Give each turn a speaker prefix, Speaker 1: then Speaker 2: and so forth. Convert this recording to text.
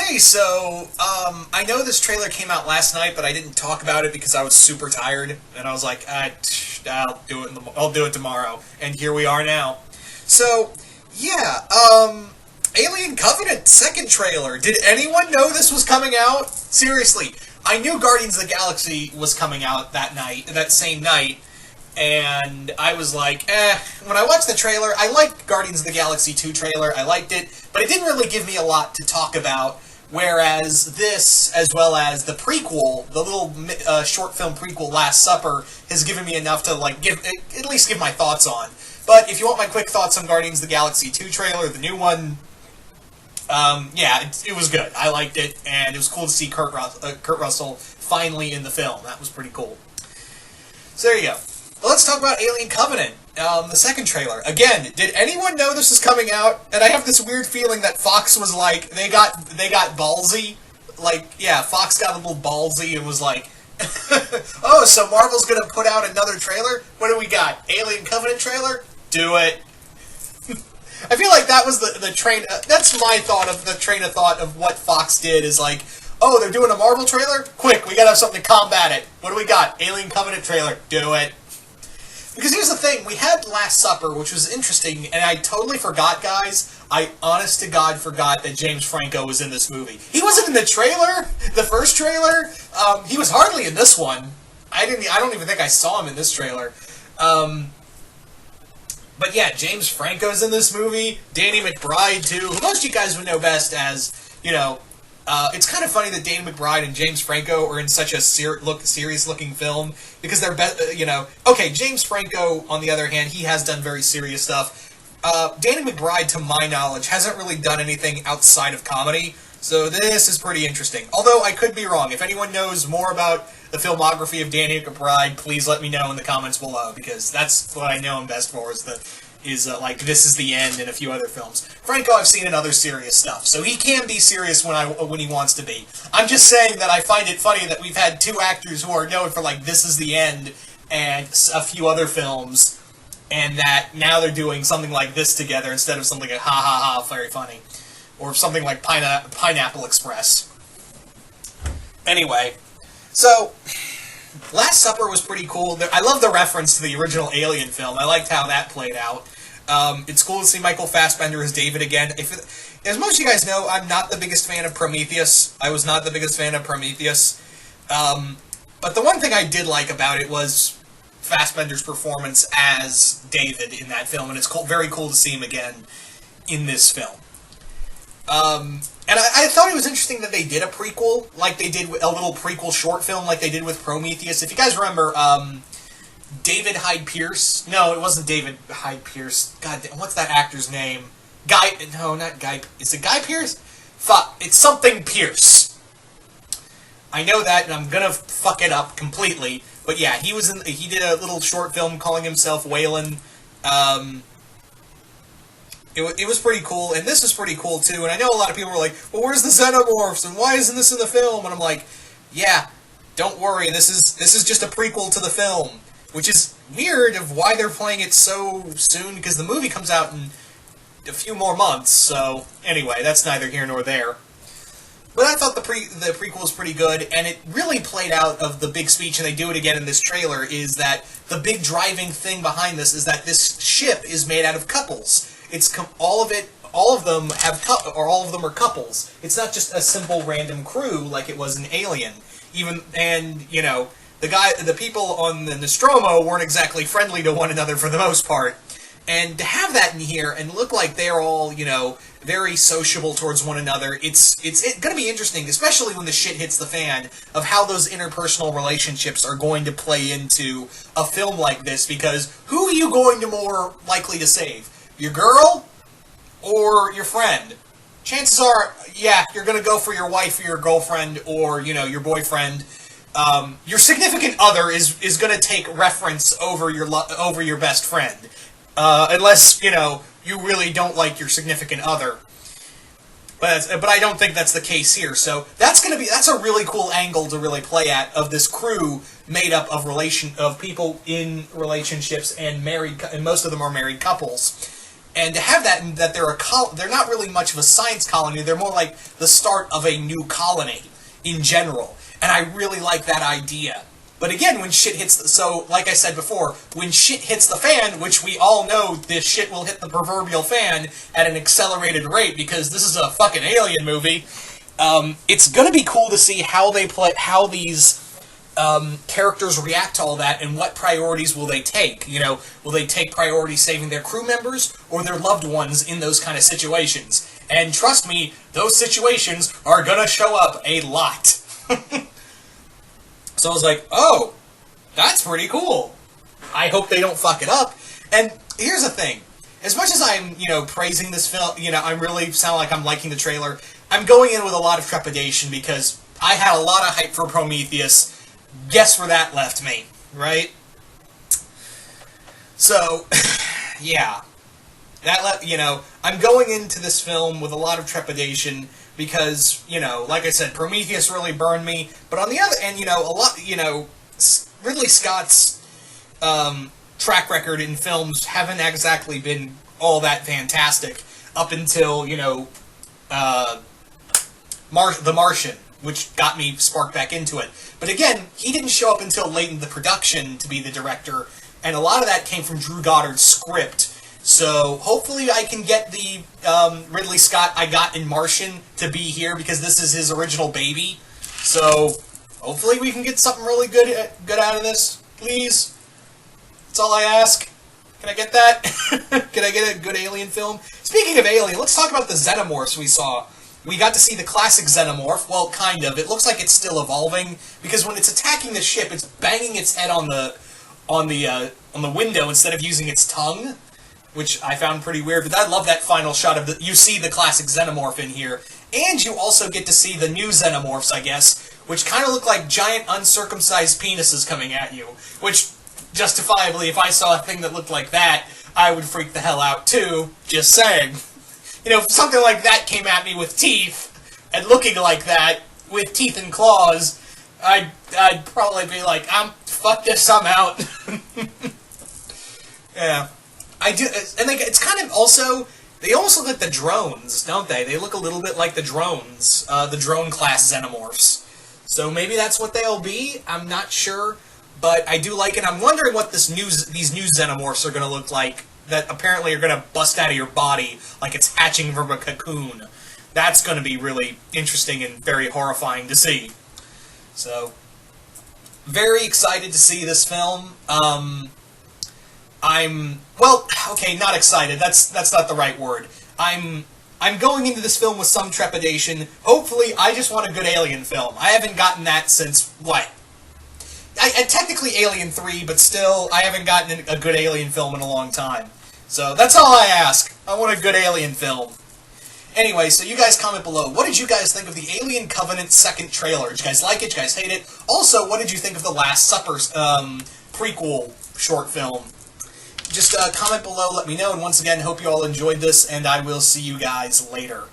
Speaker 1: Hey, so, I know this trailer came out last night, but I didn't talk about it because I was super tired, and I was like, I'll do it tomorrow, and here we are now. So, yeah, Alien Covenant second trailer. Did anyone know this was coming out? Seriously, I knew Guardians of the Galaxy was coming out that same night, and I was like, When I watched the trailer, I liked Guardians of the Galaxy 2 trailer, I liked it, but it didn't really give me a lot to talk about, whereas this, as well as the prequel, the little short film prequel Last Supper, has given me enough to, at least give my thoughts on. But if you want my quick thoughts on Guardians of the Galaxy 2 trailer, the new one, it was good. I liked it, and it was cool to see Kurt Russell finally in the film. That was pretty cool. So there you go. Well, let's talk about Alien Covenant, the second trailer. Again, did anyone know this was coming out? And I have this weird feeling that Fox was like, they got ballsy. Fox got a little ballsy and was like, oh, so Marvel's gonna put out another trailer? What do we got? Alien Covenant trailer? Do it. I feel like that was the train, that's my thought of the train of thought of what Fox did, is like, oh, they're doing a Marvel trailer? Quick, we gotta have something to combat it. What do we got? Alien Covenant trailer. Do it. Because here's the thing, we had Last Supper, which was interesting, and I totally forgot, guys. I honest to God forgot that James Franco was in this movie. He wasn't in the trailer, the first trailer. He was hardly in this one. I don't even think I saw him in this trailer. But yeah, James Franco's in this movie. Danny McBride too, who most of you guys would know best as, it's kind of funny that Danny McBride and James Franco are in such a serious-looking film, because they're, okay, James Franco, on the other hand, he has done very serious stuff. Danny McBride, to my knowledge, hasn't really done anything outside of comedy, so this is pretty interesting. Although, I could be wrong. If anyone knows more about the filmography of Danny McBride, please let me know in the comments below, because that's what I know him best for, This Is the End and a few other films. Franco I've seen in other serious stuff, so he can be serious when he wants to be. I'm just saying that I find it funny that we've had two actors who are known for, This Is the End and a few other films, and that now they're doing something like this together instead of something like Ha Ha Ha, very funny. Or something like Pineapple Express. Anyway, so Last Supper was pretty cool. I love the reference to the original Alien film. I liked how that played out. It's cool to see Michael Fassbender as David again. As most of you guys know, I'm not the biggest fan of Prometheus. I was not the biggest fan of Prometheus. But the one thing I did like about it was Fassbender's performance as David in that film, and it's very cool to see him again in this film. And I thought it was interesting that they did a prequel, like they did a little prequel short film like they did with Prometheus. If you guys remember, David Hyde Pierce. No, it wasn't David Hyde Pierce. God, what's that actor's name? Not Guy. Is it Guy Pierce? Fuck, it's something Pierce. I know that, and I'm gonna fuck it up completely. But yeah, he did a little short film calling himself Wayland. It was pretty cool, and this is pretty cool too. And I know a lot of people were like, well, where's the Xenomorphs, and why isn't this in the film? And I'm like, yeah, don't worry, this is just a prequel to the film. Which is weird of why they're playing it so soon, because the movie comes out in a few more months, so anyway, that's neither here nor there. But I thought the prequel was pretty good, and it really played out of the big speech, and they do it again in this trailer, is that the big driving thing behind this is that this ship is made out of couples. All of them are couples. It's not just a simple random crew like it was in Alien. The people on the Nostromo weren't exactly friendly to one another for the most part. And to have that in here and look like they're all, very sociable towards one another, it's going to be interesting, especially when the shit hits the fan, of how those interpersonal relationships are going to play into a film like this, because who are you going to more likely to save? Your girl or your friend? Chances are, yeah, you're going to go for your wife or your girlfriend or, your boyfriend. Your significant other is going to take reference over your best friend. Unless, you really don't like your significant other. But I don't think that's the case here. So that's a really cool angle to really play at, of this crew made up of people in relationships and married, and most of them are married couples. And to have that, and that they're not really much of a science colony, they're more like the start of a new colony in general. And I really like that idea. But again, when shit hits so like I said before, when shit hits the fan, which we all know this shit will hit the proverbial fan at an accelerated rate because this is a fucking alien movie, it's gonna be cool to see how these characters react to all that and what priorities will they take. You know, will they take priority saving their crew members or their loved ones in those kind of situations? And trust me, those situations are gonna show up a lot. So I was like, oh, that's pretty cool. I hope they don't fuck it up. And here's the thing. As much as I'm, praising this film, I really sound like I'm liking the trailer, I'm going in with a lot of trepidation because I had a lot of hype for Prometheus. Guess where that left me, right? So, yeah. I'm going into this film with a lot of trepidation because, like I said, Prometheus really burned me. But on the other end, Ridley Scott's track record in films haven't exactly been all that fantastic up until, The Martian, which got me sparked back into it. But again, he didn't show up until late in the production to be the director, and a lot of that came from Drew Goddard's script. So hopefully I can get the Ridley Scott I got in Martian to be here because this is his original baby. So hopefully we can get something really good out of this. Please. That's all I ask. Can I get that? Can I get a good alien film? Speaking of alien, let's talk about the Xenomorphs we saw. We got to see the classic Xenomorph. Well, kind of. It looks like it's still evolving because when it's attacking the ship, it's banging its head on the window instead of using its tongue, which I found pretty weird. But I love that final shot of you see the classic Xenomorph in here, and you also get to see the new Xenomorphs, I guess, which kind of look like giant uncircumcised penises coming at you. Which, justifiably, if I saw a thing that looked like that, I would freak the hell out too. Just saying. If something like that came at me with teeth, and looking like that, with teeth and claws, I'd probably be like, fuck this, I'm out. Yeah. I do, and it's kind of also, they almost look like the drones, don't they? They look a little bit like the drones, the drone class Xenomorphs. So maybe that's what they'll be, I'm not sure, but I do like it. I'm wondering what these new Xenomorphs are going to look like, that apparently are going to bust out of your body like it's hatching from a cocoon. That's going to be really interesting and very horrifying to see. So, very excited to see this film. Not excited. That's not the right word. I'm going into this film with some trepidation. Hopefully, I just want a good alien film. I haven't gotten that since, what? Technically Alien 3, but still, I haven't gotten a good alien film in a long time. So, that's all I ask. I want a good alien film. Anyway, so you guys comment below. What did you guys think of the Alien Covenant second trailer? Did you guys like it? Did you guys hate it? Also, what did you think of the Last Supper prequel short film? Just comment below, let me know, and once again, hope you all enjoyed this, and I will see you guys later.